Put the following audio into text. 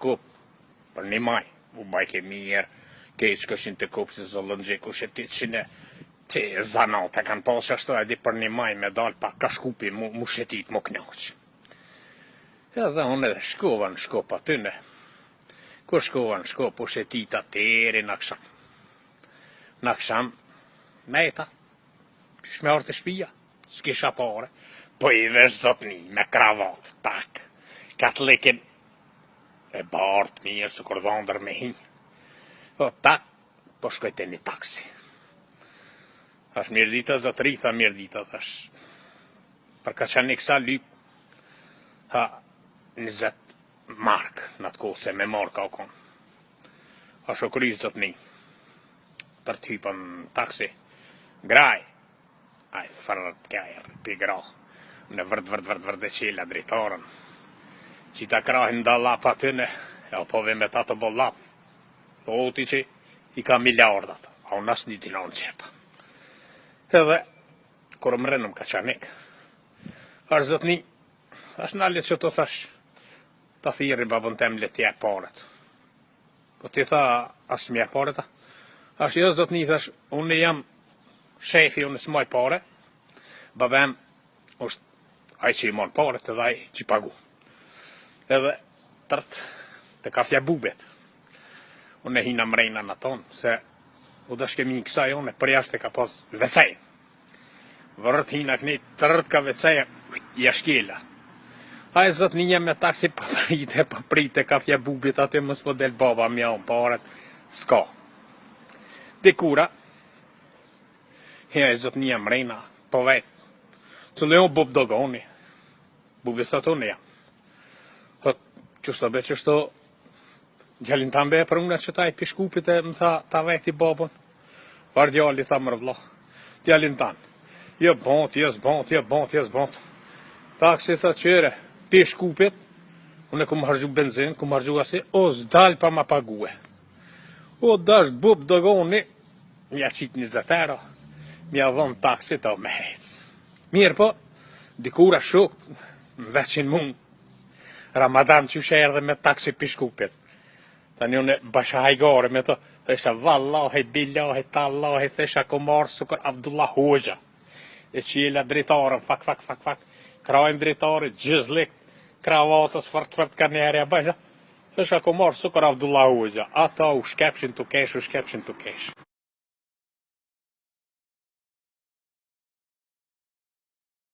kop për një maj, u bajke mirë, keq këshin të kop si zollën gjeku shetit qine të zanate kanë pas ashtu edhe për një maj me dal pa ka shkupi mu shetit mu knaq. Edhe unë edhe shkova në shkop atyne. Kur shkova në shkop u shetit atëri në aksham. Në aksham, meta, që shme orë të shpia, s'kisha pare, po i vesh zotni me kravat, tak, katë lekin e bartë mirë së kur dhondër me hi. Po, tak, po shkojte një taksi. Thash mirë dita, zotëri, tha mirë dita, thash. Për ka që një kësa lyp, tha 20 mark në atë kohë se me mark ka o konë. A shokëri zotni, tër të hypën taksi, graj, aj fërët kajrë, pi gra, në vërd e qela dritarën. Që ta krahin da lap atyne, e opove me ta të bo lap. Thoti që i ka miljardat, a unë asë një dinon qepa. Edhe, kur më rënëm ka qanik, është zotni, është në letë që të thash, ta thiri babën tem le t'je paret. Po ti tha, asë mje paret, është jo zotni, thash, unë jam shefi, unë s'maj pare, babem është aj që i mon paret edhe aj që i pagu. Edhe tërt të kafja bubet. Unë e hina mrejna në tonë, se u dëshke mi kësaj unë, për jashtë e ka pas vecej. Vërët hina këni, tërt ka vecej, jashkela. A e zot një me taksi pëprite kafja bubet, atë mës më del baba mja unë paret, s'ka. Dikura, e zot një mrejna, po vetë, që le unë bub dogoni, bubet sa tonë jam. Qështo be, qështo gjallin të mbe për unë që ta i pishkupit e më tha ta veti babon. Var djalli tha mërë vla, djallin tanë, jo bont, jo zbont, jo bont, jo zbont. Taksi tha qëre, pishkupit, unë e ku më hargju benzin, ku më hargju asi, o zdal pa ma pague. O dash bub dogoni, mja qit 20 euro, mja dhon taksit o me hec. Mirë po, dikura shukt, më veqin mund. Ramadan që shë erdhe me taksi pishkupit. Tani unë basha hajgore me të, thesha vallahi, billahi, tallahi, thesha ku marë sukur Abdullah Hoxha. E qila dritarën, fak, krajnë dritarën, gjizlik, kravatës, fërt ka njerja, basha. Thesha ku marë sukur Abdullah Hoxha. Ata u shkepshin të kesh,